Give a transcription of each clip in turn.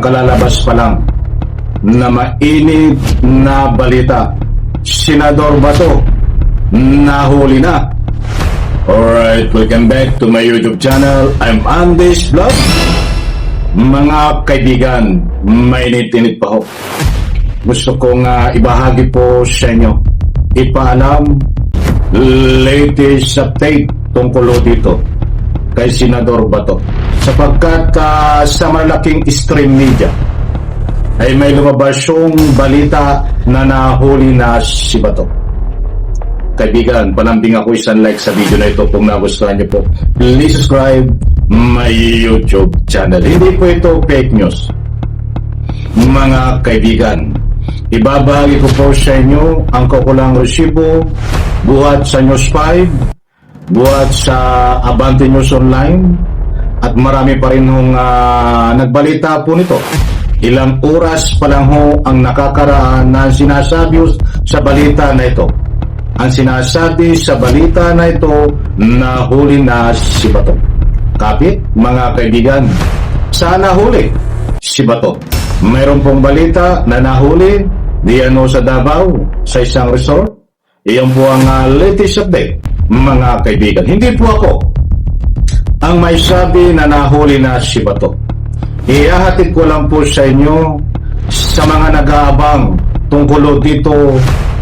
kalalabas pa lang na mainit na balita. Senador Bato nahuli na. Alright, welcome back to my YouTube channel. I'm Andy's Vlog. Mga kaibigan, mainit-init pa ho. Gusto kong ibahagi po sa inyo, ipaalam latest update tungkol dito kay Senador Bato, sapagkat sa malaking stream media ay may lumabas yung balita na nahuli na si Bato. Kaibigan, palambing ako isang like sa video na ito kung nagustuhan niyo po. Please subscribe my YouTube channel. Hindi po ito fake news. Mga kaibigan, ibabahagi ko po sa inyo ang kukulang resibo buhat sa News 5, buhat sa Abante News Online, at marami pa rin hong nagbalita po nito. Ilang oras pa lang ho ang nakakaraan na sinasabi sa balita na ito. Ang sinasabi sa balita na ito, nahuli na si Bato. Kapit, mga kaibigan, sana huli si Bato. Mayroon pong balita na nahuli diyan sa Davao, sa isang resort. Iyon po ang latest update, mga kaibigan. Hindi po ako ang may sabi na nahuli na si Bato. Ihahatid ko lang po sa inyo, sa mga nag-aabang tungkol dito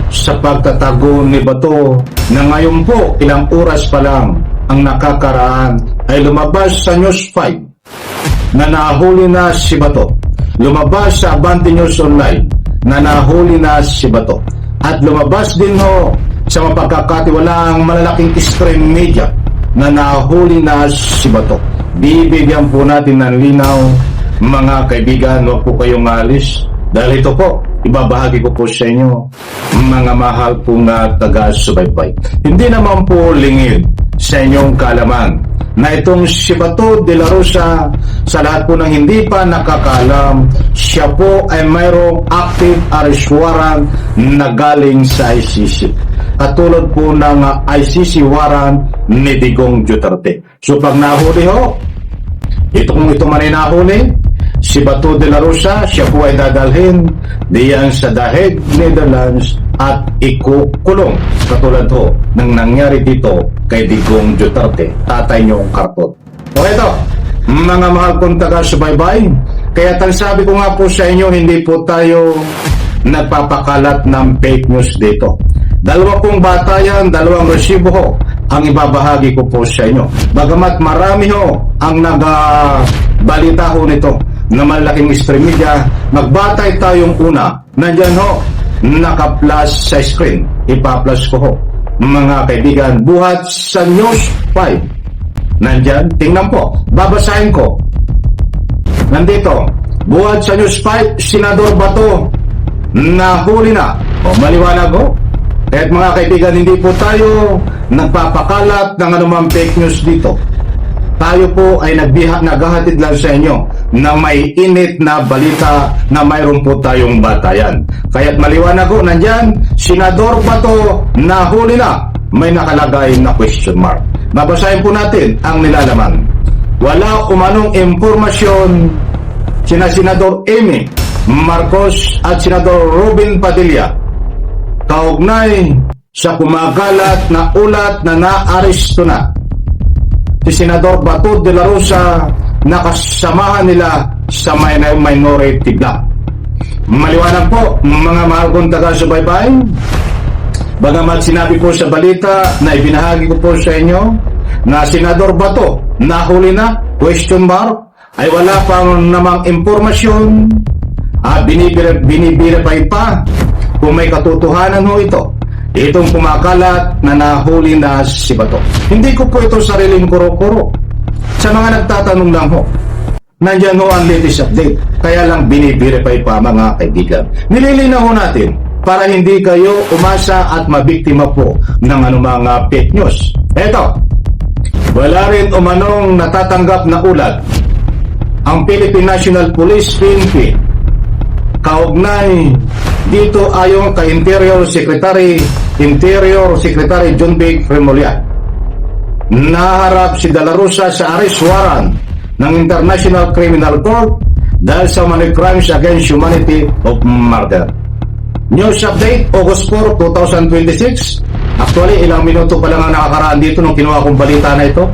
sa pagtatago ni Bato, na ngayon po ilang oras pa lang ang nakakaraan ay lumabas sa News 5 na nahuli na si Bato. Lumabas sa Abante News Online na nahuli na si Bato. At lumabas din ho sa mapagkakatiwalaang malalaking stream media na nahuli na si Bato. Bibigyan po natin ng linaw, mga kaibigan. Huwag po kayong alis, dahil ito po, ibabahagi ko po sa inyo, mga mahal pong taga-subaybay. Hindi naman po lingid sa inyong kaalaman na itong si Bato de la Rosa, sa lahat po ng hindi pa nakakaalam, siya po ay mayroong active arrest warrant na galing sa ICC. Katulad po ng ICC warrant ni Digong Duterte. So pag nahuli ho, ito man ay nahuli, si Bato de la Rosa, siya po ay dadalhin diyan sa The Hague, Netherlands, at ikukulong. Katulad ho ng nangyari dito kay Digong Duterte, tatay niyong kartot. O ito, mga mahal kong taga-subaybay, kaya sabi ko nga po sa inyo, hindi po tayo nagpapakalat ng fake news dito. Dalawa pong batayan, dalawang resibo ho ang ibabahagi ko po sa inyo. Bagamat marami ho ang nagbalita ho nito na malaking stream media, magbatay tayong una. Nandyan ho, naka-plus sa screen. Ipa-plus ko ho, mga kaibigan, buhat sa News 5. Nandyan, tingnan po, babasahin ko. Nandito, buhat sa News 5, Senador Bato nahuli na. O, maliwanag ho. Kahit mga kaibigan, hindi po tayo nagpapakalat ng anumang fake news dito. Tayo po ay naghahatid lang sa inyo na may init na balita na mayroon po tayong batayan. Kaya't maliwanag ko, nandyan, Senador Bato nahuli na. May nakalagay na question mark. Babasahin po natin ang nilalaman. Wala umanong impormasyon sina Senador Amy Marcos at Senador Robin Padilla kaugnay sa kumagalat na ulat na naaresto na si Senador Bato de la Rosa na kasamahan nila sa minority bloc. Maliwanag po, mga mahal kong taga-subaybay, bagamat sinabi po sa balita na ibinahagi ko po sa inyo na Senador Bato nahuli na, question mark, ay wala pang namang impormasyon, binibirapay pa kung may katotohanan ho ito. Itong kumakalat na nahuli na si Bato. Hindi ko po ito sariling kuro-kuro. Sa mga nagtatanong lang ho, nandyan ho ang latest update. Kaya lang binibirapay pa, mga kaibigan. Nililinaw ho natin para hindi kayo umasa at mabiktima po ng anumang fake news. Eto, wala rin umanong natatanggap na ulat ang Philippine National Police, PNP, kaugnay dito ayon kay Interior Secretary John B. Remulla. Naharap si De La Rosa sa arrest warrant ng International Criminal Court dahil sa mga crimes against humanity of murder. News update, August 4, 2026. Actually, ilang minuto pa lang ang nakakaraan dito nung kinuha kong balita na ito.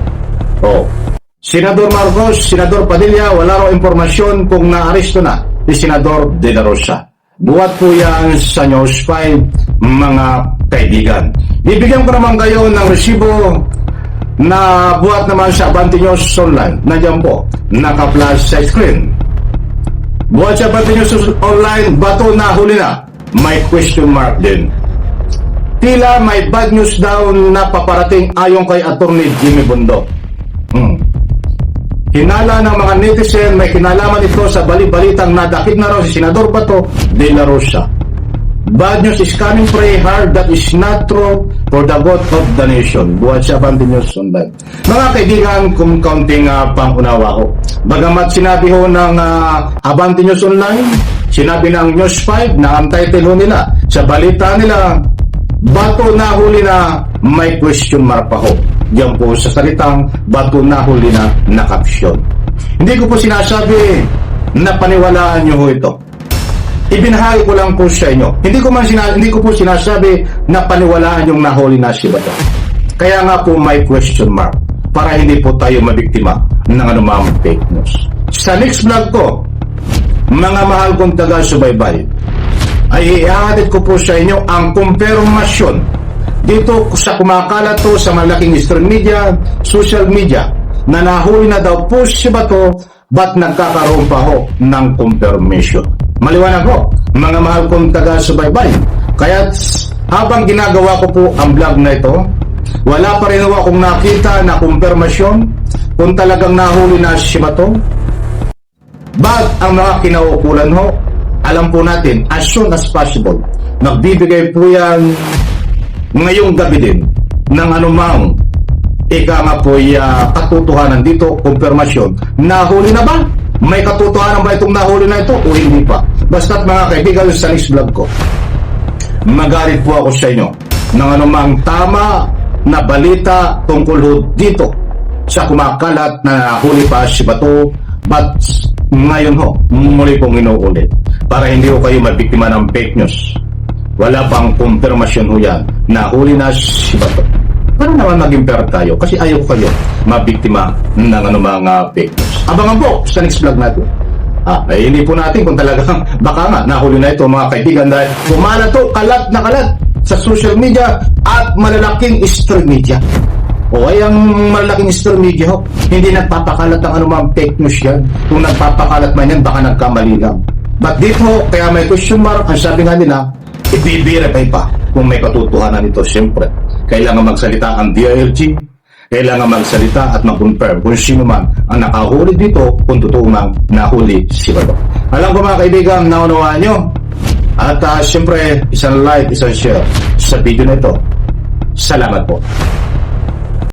Senador Marcos, Senador Padilla, wala raw impormasyon kung naaresto na si Senador De La Rosa. Buhat po yan sa News 5, mga kaibigan. Bibigyan ko naman kayo ng resibo na buhat naman sa Abante News Online. Nandiyan po, naka-flash sa screen. Buhat sa Abante News Online, bato na huli na. May question mark din. Tila may bad news daw na paparating ayon kay Attorney Jimmy Bundok. Hinala ng mga netizen, may kinalaman ito sa bali-balitang nadakip na raw si Senador Bato De La Rosa. Bad news is coming, pray hard, that is not true for the good of the nation. Buhat sa Abante News Online. Mga kaibigan, kung kaunting pangunawa ko. Bagamat sinabi ho ng Abante News Online, sinabi ng News 5 na ang title ho nila sa balita nila, bato na huli na may question mark pa ho. Diyan po sa salitang bato na huli na caption. Hindi ko po sinasabi na paniwalaan nyo ho ito. Ibinahagi ko lang po sa inyo. Hindi ko po sinasabi na paniwalaan yung nahuli na si Bato. Kaya nga po may question mark para hindi po tayo mabiktima ng anumang fake news. Sa next vlog ko, mga mahal kong taga-subaybay, ay ihahatid ko po sa inyo ang kumpirmasyon dito sa kumakalat to sa malaking stream media, social media, na nahuli na daw po si Bato, ba't nagkakaroon pa ho ng confirmation. Maliwanag ko, mga mahal kong taga-subaybay. Kaya habang ginagawa ko po ang vlog na ito, wala pa rin ho akong nakita na confirmation kung talagang nahuli na si Bato. But ang mga kinaukulan ho, alam po natin, as soon as possible, nagbibigay po yan ngayong gabi din ng anumang nga po katotohanan dito, konfirmasyon. Nahuli na ba? May katotohanan ba itong nahuli na ito o hindi pa? Basta't mga kaibigan, sa next vlog ko, magalit po ako sa inyo ng anumang tama na balita tungkol dito sa kumakalat na nahuli pa si Bato. But ngayon ho, muli pong inuulit para hindi ho kayo mabiktima ng fake news. Wala pang konfirmasyon ho yan. Nahuli na si Bato. Para naman maging fair tayo kasi ayaw kayo mabiktima ng anumang fake news. Abangan po sa next vlog natin. Hindi po natin kung talagang baka nga nahuli na ito mga kaibigan dahil kumala to kalat na kalat sa social media at malalaking stream media. O ay ang malalaking stream media ho, hindi nagpapakalat ng anumang fake news yan. Kung nagpapakalat man yan, baka nagkamali lang. But dito, kaya may question mark, ang sabi nga nila, i-verify pa kung may katotohanan ito. Siyempre, kailangan magsalita ang DILG, kailangan magsalita at mag-confirm kung sino man ang nakahuli dito kung totoo mang nahuli si Bato. Alam ko mga kaibigan, naunawaan nyo. At siyempre, isang like, isang share sa video na ito. Salamat po.